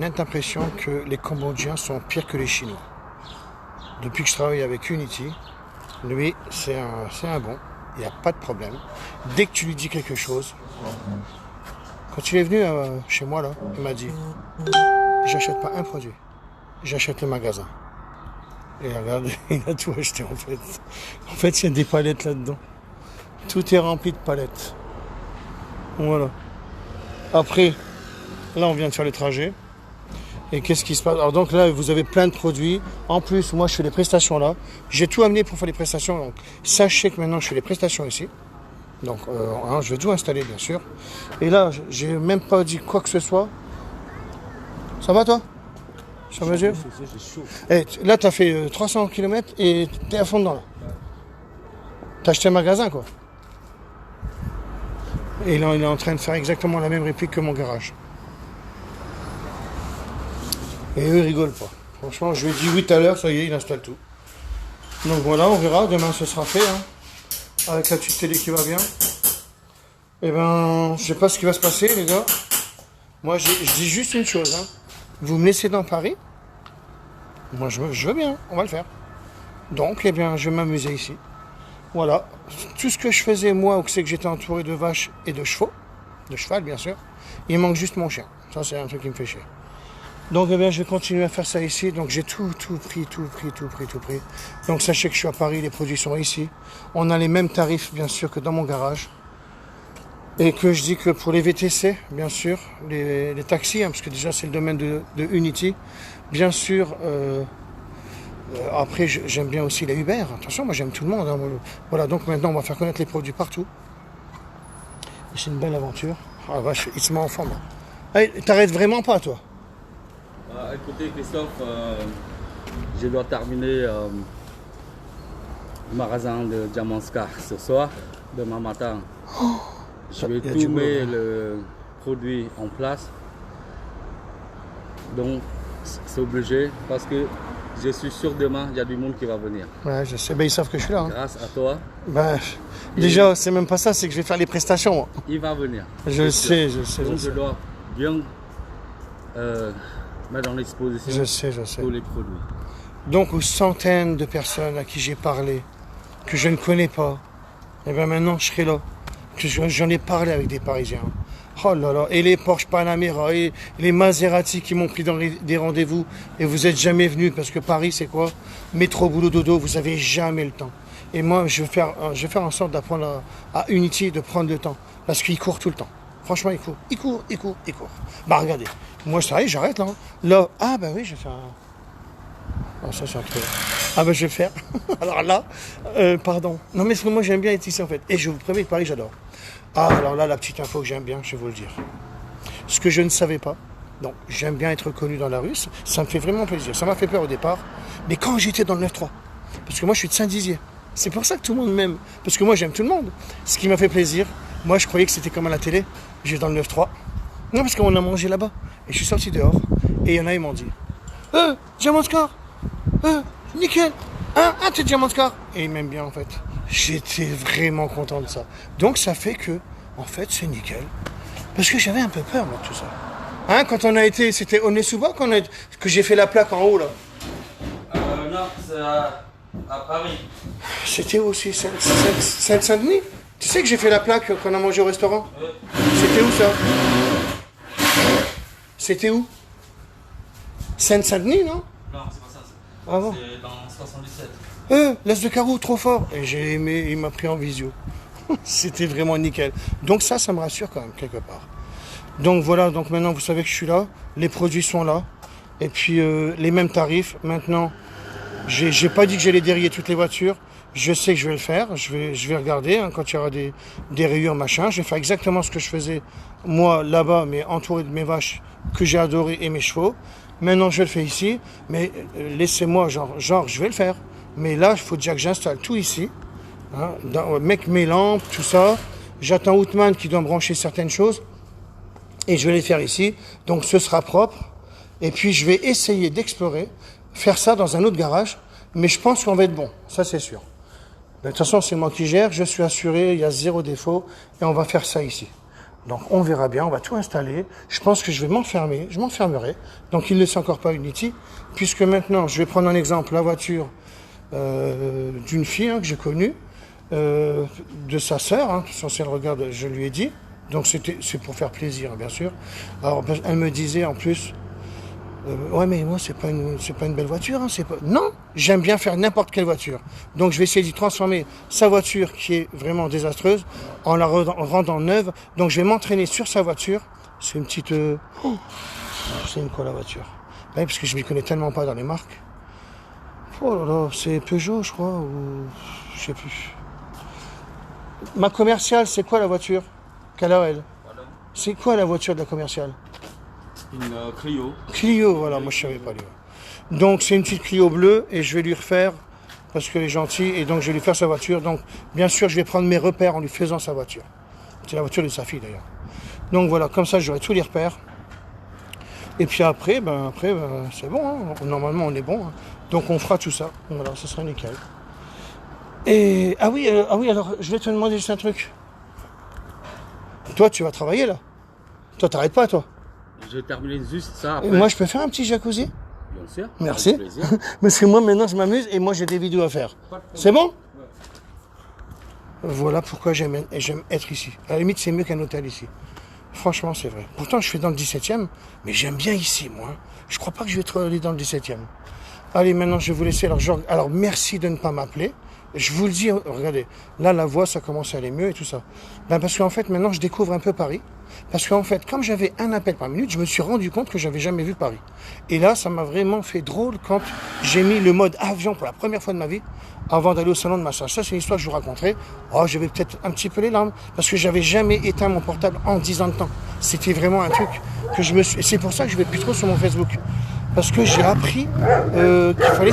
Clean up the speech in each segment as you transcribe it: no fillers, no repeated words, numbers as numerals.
Nette impression que les Cambodgiens sont pires que les Chinois. Depuis que je travaille avec Unity, lui, c'est un bon. Il n'y a pas de problème. Dès que tu lui dis quelque chose, quand il est venu chez moi, là, il m'a dit j'achète pas un produit, j'achète le magasin. Et regarde, il a tout acheté en fait. En fait, il y a des palettes là-dedans. Tout est rempli de palettes. Voilà. Après, là, on vient de faire le trajet. Et qu'est-ce qui se passe? Alors donc là, vous avez plein de produits. En plus, moi, je fais les prestations là. J'ai tout amené pour faire les prestations. Donc, sachez que maintenant, je fais les prestations ici. Donc, je vais tout installer, bien sûr. Et là, j'ai même pas dit quoi que ce soit. Ça va, toi? Sur mesure? Et là, tu as fait 300 km et tu es à fond dedans, là. Tu as acheté un magasin, quoi. Et là, il est en train de faire exactement la même réplique que mon garage. Et eux, ils rigolent pas. Franchement, je lui ai dit oui tout à l'heure, ça y est, il installe tout. Donc voilà, on verra. Demain, ce sera fait. Avec la petite télé qui va bien. Et ben, je sais pas ce qui va se passer, les gars. Moi, je dis juste une chose. Vous me laissez dans Paris. Moi, je veux bien. On va le faire. Donc, eh bien, je vais m'amuser ici. Voilà. Tout ce que je faisais, moi, c'est que j'étais entouré de vaches et de chevaux. De cheval, bien sûr. Il manque juste mon chien. Ça, c'est un truc qui me fait chier. Donc, eh bien, je vais continuer à faire ça ici. Donc, j'ai tout pris. Donc, sachez que je suis à Paris, les produits sont ici. On a les mêmes tarifs, bien sûr, que dans mon garage. Et que je dis que pour les VTC, bien sûr, les taxis, parce que déjà, c'est le domaine de Unity. Bien sûr, après, j'aime bien aussi les Uber. Attention, moi, j'aime tout le monde. Voilà, donc maintenant, on va faire connaître les produits partout. C'est une belle aventure. Ah, vache, il se met en forme. Hey, t'arrêtes vraiment pas, toi? Écoutez Christophe, je dois terminer le magasin de Diamanskar ce soir, demain matin. Je vais tout mettre le produit en place. Donc c'est obligé parce que je suis sûr demain il y a du monde qui va venir. Ouais, je sais, ben, ils savent que je suis là. Grâce à toi. Ben, déjà, c'est même pas ça, c'est que je vais faire les prestations. Moi. Il va venir. Je sais. Donc je dois bien mettre dans l'exposition je sais. tous les produits. Donc aux centaines de personnes à qui j'ai parlé, que je ne connais pas, et bien maintenant je serai là. Que j'en ai parlé avec des Parisiens. Oh là là, et les Porsche Panamera, et les Maserati qui m'ont pris dans des rendez-vous, et vous n'êtes jamais venus, parce que Paris c'est quoi? Métro, boulot, dodo, vous n'avez jamais le temps. Et moi je vais faire en sorte d'apprendre à Unity de prendre le temps, parce qu'il court tout le temps. Franchement, il court. Bah regardez, moi ça y est, j'arrête là. Là, ah bah oui, je vais faire un... Ah ça c'est un truc. Ah bah je vais faire. Alors là, pardon. Non mais parce que moi j'aime bien être ici en fait. Et je vous promets que Paris j'adore. Ah alors là, la petite info que j'aime bien, je vais vous le dire. Ce que je ne savais pas, donc j'aime bien être connu dans la rue, ça me fait vraiment plaisir. Ça m'a fait peur au départ, mais quand j'étais dans le 9-3, parce que moi je suis de Saint-Dizier, c'est pour ça que tout le monde m'aime. Parce que moi j'aime tout le monde. Ce qui m'a fait plaisir, moi je croyais que c'était comme à la télé, j'étais dans le 9-3. Non parce qu'on a mangé là-bas. Et je suis sorti dehors, et il y en a, ils m'ont dit Diamanskar, nickel, t'es Diamanskar. Et ils m'aiment bien en fait. J'étais vraiment content de ça. Donc ça fait que, en fait, c'est nickel. Parce que j'avais un peu peur, moi, de tout ça. Quand on a été, c'était au Nesouba que j'ai fait la plaque en haut, là. Non, c'est à Paris. C'était aussi Seine-Saint-Denis. Tu sais que j'ai fait la plaque qu'on a mangé au restaurant? C'était où, ça? C'était où? Seine-Saint-Denis, non? Non, c'est pas ça. Ah bon? C'est dans 77. L'As de Carreau, trop fort. Et j'ai aimé, il m'a pris en visio. C'était vraiment nickel. Donc ça me rassure quand même, quelque part. Donc voilà, donc maintenant vous savez que je suis là. Les produits sont là. Et puis les mêmes tarifs. Maintenant, j'ai pas dit que j'allais dérayer toutes les voitures. Je sais que je vais le faire. Je vais regarder quand il y aura des rayures, machin. Je vais faire exactement ce que je faisais moi là-bas, mais entouré de mes vaches que j'ai adorées et mes chevaux. Maintenant, je le fais ici. Mais laissez-moi, genre, je vais le faire. Mais là, il faut déjà que j'installe tout ici. Mec, mes lampes, tout ça. J'attends Outman qui doit me brancher certaines choses. Et je vais les faire ici. Donc, ce sera propre. Et puis, je vais essayer d'explorer. Faire ça dans un autre garage. Mais je pense qu'on va être bon. Ça, c'est sûr. De toute façon, c'est moi qui gère. Je suis assuré. Il y a zéro défaut. Et on va faire ça ici. Donc on verra bien, on va tout installer. Je pense que je vais m'enfermer, je m'enfermerai. Donc il ne le sait encore pas Unity, puisque maintenant, je vais prendre un exemple, la voiture d'une fille que j'ai connue, de sa sœur, si elle regarde, je lui ai dit. Donc c'est pour faire plaisir, bien sûr. Alors elle me disait en plus, ouais mais moi c'est pas une belle voiture, c'est pas. Non, j'aime bien faire n'importe quelle voiture. Donc je vais essayer d'y transformer sa voiture qui est vraiment désastreuse en la rendant neuve. Donc je vais m'entraîner sur sa voiture. C'est une petite. C'est une quoi la voiture? Ouais, parce que je m'y connais tellement pas dans les marques. Oh là là, c'est Peugeot je crois ou je sais plus. Ma commerciale, c'est quoi la voiture? Quelle a elle? C'est quoi la voiture de la commerciale? Une Clio. Clio, voilà, moi je savais pas lui. Donc c'est une petite Clio bleue et je vais lui refaire parce qu'elle est gentille et donc je vais lui faire sa voiture. Donc bien sûr je vais prendre mes repères en lui faisant sa voiture. C'est la voiture de sa fille d'ailleurs. Donc voilà, comme ça j'aurai tous les repères. Et puis après, c'est bon, hein. Normalement on est bon. Hein. Donc on fera tout ça. Voilà, ça sera nickel. Et ah oui, alors je vais te demander juste un truc. Toi tu vas travailler là? Toi t'arrêtes pas toi? Je termine juste ça. Après. Moi je peux faire un petit jacuzzi? Bien sûr. Merci. Avec plaisir. Parce que moi maintenant je m'amuse et moi j'ai des vidéos à faire. C'est bon? Voilà pourquoi j'aime être ici. À la limite c'est mieux qu'un hôtel ici. Franchement c'est vrai. Pourtant je suis dans le 17e, mais j'aime bien ici moi. Je crois pas que je vais trop aller dans le 17e. Allez maintenant je vais vous laisser. Alors merci de ne pas m'appeler. Je vous le dis, regardez, là la voix ça commence à aller mieux et tout ça. Parce qu'en fait maintenant je découvre un peu Paris. Parce qu'en fait, comme j'avais un appel par minute, je me suis rendu compte que j'avais jamais vu Paris. Et là, ça m'a vraiment fait drôle quand j'ai mis le mode avion pour la première fois de ma vie, avant d'aller au salon de massage. Ça, c'est une histoire que je vous raconterai. Oh, j'avais peut-être un petit peu les larmes, parce que j'avais jamais éteint mon portable en 10 ans de temps. C'était vraiment un truc que je me suis... Et c'est pour ça que je vais plus trop sur mon Facebook. Parce que j'ai appris qu'il fallait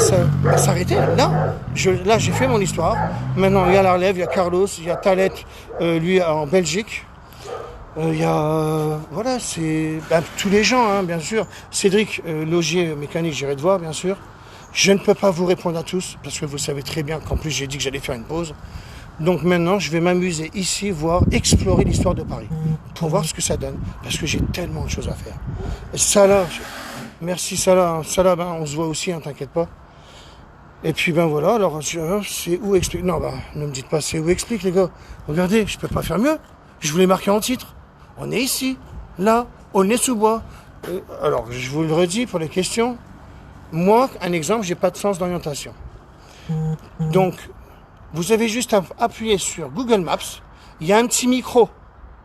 s'arrêter. Là, j'ai fait mon histoire. Maintenant, il y a la relève, il y a Carlos, il y a Thalet, lui en Belgique. Il y a, voilà, c'est tous les gens, bien sûr. Cédric, logier mécanique, j'irai te voir, bien sûr. Je ne peux pas vous répondre à tous, parce que vous savez très bien qu'en plus, j'ai dit que j'allais faire une pause. Donc maintenant, je vais m'amuser ici, voir, explorer l'histoire de Paris, pour voir ce que ça donne, parce que j'ai tellement de choses à faire. Et Salah, merci Salah. Salah, on se voit aussi, t'inquiète pas. Et puis voilà, alors c'est où explique. Non, ne me dites pas c'est où explique, les gars. Regardez, je peux pas faire mieux. Je voulais marquer en titre. On est ici, là, on est sous bois. Alors, je vous le redis pour les questions. Moi, un exemple, j'ai pas de sens d'orientation. Donc, vous avez juste à appuyer sur Google Maps. Il y a un petit micro,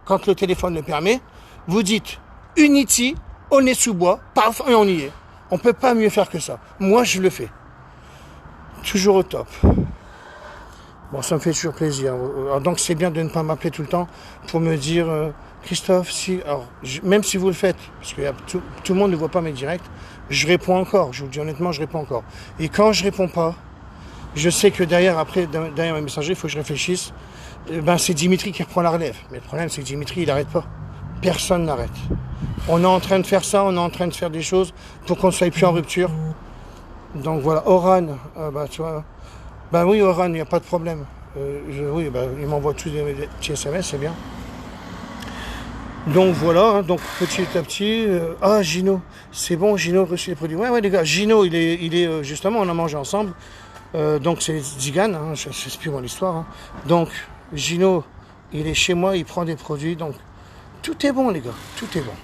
quand le téléphone le permet. Vous dites Unity, on est sous bois, paf, et on y est. On peut pas mieux faire que ça. Moi, je le fais. Toujours au top. Bon, ça me fait toujours plaisir. Alors, donc, c'est bien de ne pas m'appeler tout le temps pour me dire... Christophe, même si vous le faites, parce que tout le monde ne voit pas mes directs, je réponds encore, je vous dis honnêtement, je réponds encore. Et quand je réponds pas, je sais que derrière mes messageries, il faut que je réfléchisse, c'est Dimitri qui reprend la relève. Mais le problème, c'est que Dimitri, il n'arrête pas. Personne n'arrête. On est en train de faire ça, on est en train de faire des choses pour qu'on ne soit plus en rupture. Donc voilà, Oran, tu vois, oui, Oran, il n'y a pas de problème. Il m'envoie tous des petits SMS, c'est bien. Donc voilà, donc petit à petit, Gino, c'est bon, Gino reçu les produits. Ouais les gars, Gino, il est justement, on a mangé ensemble, donc c'est Zigan, je ne sais plus mon histoire. Donc Gino, il est chez moi, il prend des produits, donc tout est bon les gars, tout est bon.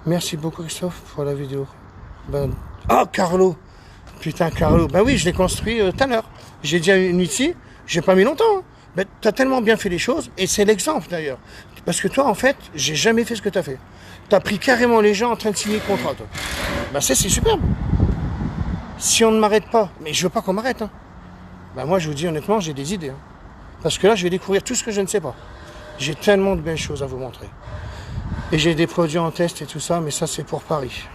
Merci beaucoup Christophe pour la vidéo. Carlo, putain Carlo, oui, je l'ai construit tout à l'heure. J'ai dit à Unity, j'ai pas mis longtemps. Tu as tellement bien fait les choses, et c'est l'exemple d'ailleurs. Parce que toi, en fait, j'ai jamais fait ce que tu as fait. Tu as pris carrément les gens en train de signer le contrat, toi. C'est superbe. Si on ne m'arrête pas, mais je veux pas qu'on m'arrête. Moi, je vous dis honnêtement, j'ai des idées. Parce que là, je vais découvrir tout ce que je ne sais pas. J'ai tellement de belles choses à vous montrer. Et j'ai des produits en test et tout ça, mais ça, c'est pour Paris.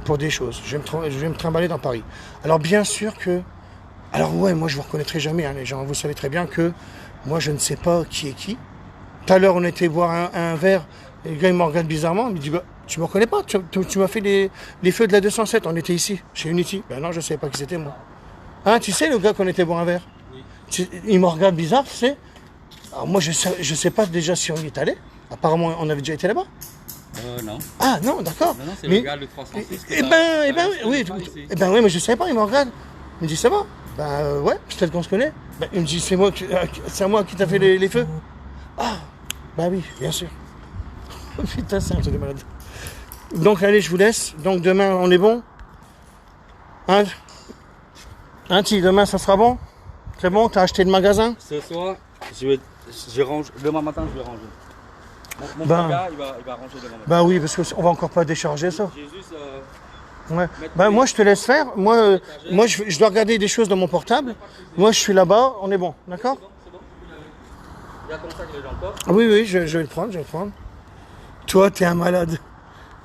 Pour des choses. Je vais me trimballer dans Paris. Alors, bien sûr que... Alors, ouais, moi, je vous reconnaîtrai jamais, les gens. Vous savez très bien que moi, je ne sais pas qui est qui. Tout à l'heure, on était boire un verre, et le gars, il me regarde bizarrement, il me dit, tu me reconnais pas, tu m'as fait les feux de la 207, on était ici, chez Unity. Non, je ne savais pas qui c'était, moi. Tu sais, le gars qu'on était boire un verre? Oui. Il me regarde bizarre, tu sais. Alors moi, je sais pas déjà si on y est allé. Apparemment, on avait déjà été là-bas. Non. Ah non, d'accord. Non, c'est Mais- le gars de 306. oui, mais je savais pas, il me regarde. Il me dit, ça va? Ouais, peut-être qu'on se connaît. Il me dit, c'est à moi qui t'a fait les feux. Ah, oui, bien sûr. Putain, c'est un truc de malade. Donc, allez, je vous laisse. Donc, demain, on est bon? Hein, demain, ça sera bon? C'est bon, t'as acheté le magasin? Ce soir, je range. Demain matin, je vais ranger. Mon gars, il va ranger demain matin. Oui, parce qu'on va encore pas décharger ça. J'ai juste. Ouais. Moi, je te laisse faire. Moi, je dois regarder des choses dans mon portable. Moi, je suis là-bas. On est bon, d'accord? C'est bon. Il y a ton sac, il est dans le coffre. Oui, je vais le prendre, Toi, t'es un malade.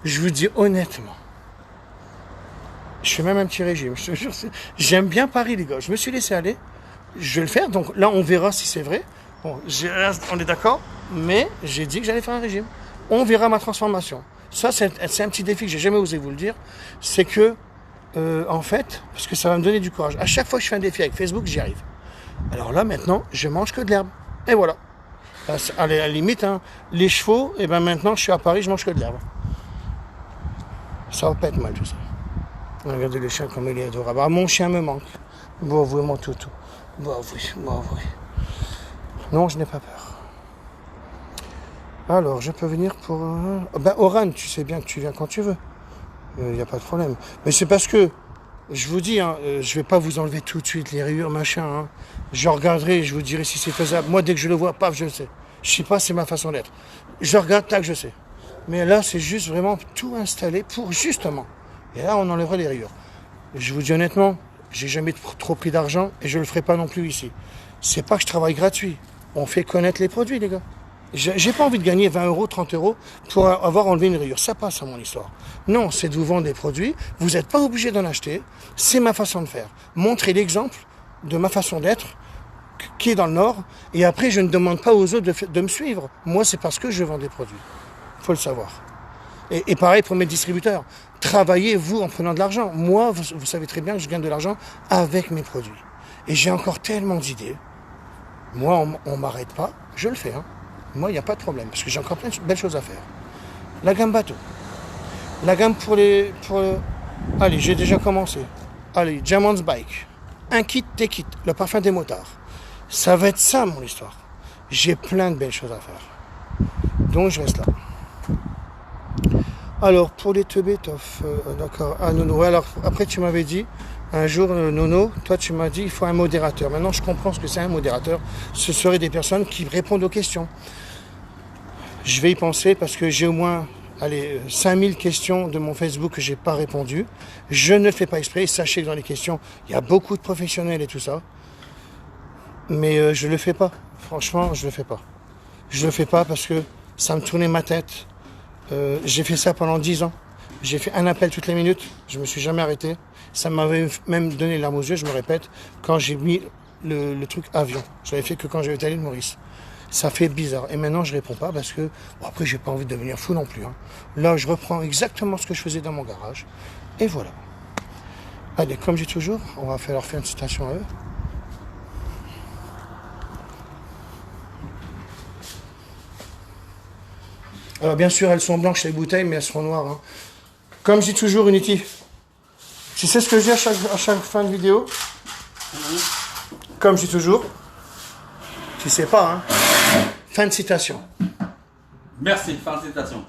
Je vous dis honnêtement. Je fais même un petit régime. Je te jure, j'aime bien Paris, les gars. Je me suis laissé aller. Je vais le faire. Donc là, on verra si c'est vrai. Bon, on est d'accord. Mais j'ai dit que j'allais faire un régime. On verra ma transformation. Ça, c'est un petit défi que j'ai jamais osé vous le dire. C'est que, en fait, parce que ça va me donner du courage. À chaque fois que je fais un défi avec Facebook, j'y arrive. Alors là, maintenant, je mange que de l'herbe. Et voilà. À la limite, hein, les chevaux, et maintenant, je suis à Paris, je mange que de l'herbe. Ça va pas être mal, tout ça. Regardez le chien comme il est adorable. Ah, mon chien me manque. Bon, oui, mon toutou. Bon, oui. Non, je n'ai pas peur. Alors, je peux venir pour... Oran, tu sais bien que tu viens quand tu veux. Il n'y a pas de problème. Mais c'est parce que, je vous dis, je vais pas vous enlever tout de suite les rayures, machin. Hein. Je regarderai et je vous dirai si c'est faisable. Moi, dès que je le vois, paf, je le sais. Je sais pas, c'est ma façon d'être. Je regarde, tac, je sais. Mais là, c'est juste vraiment tout installé pour justement. Et là, on enlèvera les rayures. Je vous dis honnêtement, j'ai jamais trop pris d'argent et je le ferai pas non plus ici. C'est pas que je travaille gratuit. On fait connaître les produits, les gars. J'ai pas envie de gagner 20 euros, 30 euros pour avoir enlevé une rayure. Ça passe à mon histoire. Non, c'est de vous vendre des produits. Vous n'êtes pas obligé d'en acheter. C'est ma façon de faire. Montrer l'exemple de ma façon d'être qui est dans le Nord. Et après, je ne demande pas aux autres de me suivre. Moi, c'est parce que je vends des produits. Faut le savoir. Et pareil pour mes distributeurs. Travaillez, vous, en prenant de l'argent. Moi, vous savez très bien que je gagne de l'argent avec mes produits. Et j'ai encore tellement d'idées. Moi, on ne m'arrête pas. Je le fais. Hein. Moi, il n'y a pas de problème. Parce que j'ai encore plein de belles choses à faire. La gamme bateau. La gamme Allez, j'ai déjà commencé. Allez, Diamond's Bike. Un kit, des kits. Le parfum des motards. Ça va être ça, mon histoire. J'ai plein de belles choses à faire. Donc, je reste là. Alors, pour les teubétoffs, d'accord. Ah, Nono. Alors, après, tu m'avais dit, un jour, Nono, toi, tu m'as dit, il faut un modérateur. Maintenant, je comprends ce que c'est un modérateur. Ce seraient des personnes qui répondent aux questions. Je vais y penser parce que j'ai au moins, 5000 questions de mon Facebook que je n'ai pas répondu. Je ne le fais pas exprès. Sachez que dans les questions, il y a beaucoup de professionnels et tout ça. Mais je ne le fais pas. Franchement, je ne le fais pas. Je ne le fais pas parce que ça me tournait ma tête. J'ai fait ça pendant 10 ans. J'ai fait un appel toutes les minutes. Je me suis jamais arrêté. Ça m'avait même donné les larmes aux yeux, je me répète, quand j'ai mis le truc avion. Je l'avais fait que quand j'avais été à l'île Maurice. Ça fait bizarre. Et maintenant, je réponds pas parce que, après, j'ai pas envie de devenir fou non plus. Hein. Là, je reprends exactement ce que je faisais dans mon garage. Et voilà. Allez, comme j'ai toujours, on va leur faire une citation à eux. Alors bien sûr, elles sont blanches les bouteilles, mais elles seront noires. Hein. Comme je dis toujours, Unity. Tu sais ce que je dis à chaque fin de vidéo? Comme je dis toujours. Tu sais pas, hein? Fin de citation. Merci, fin de citation.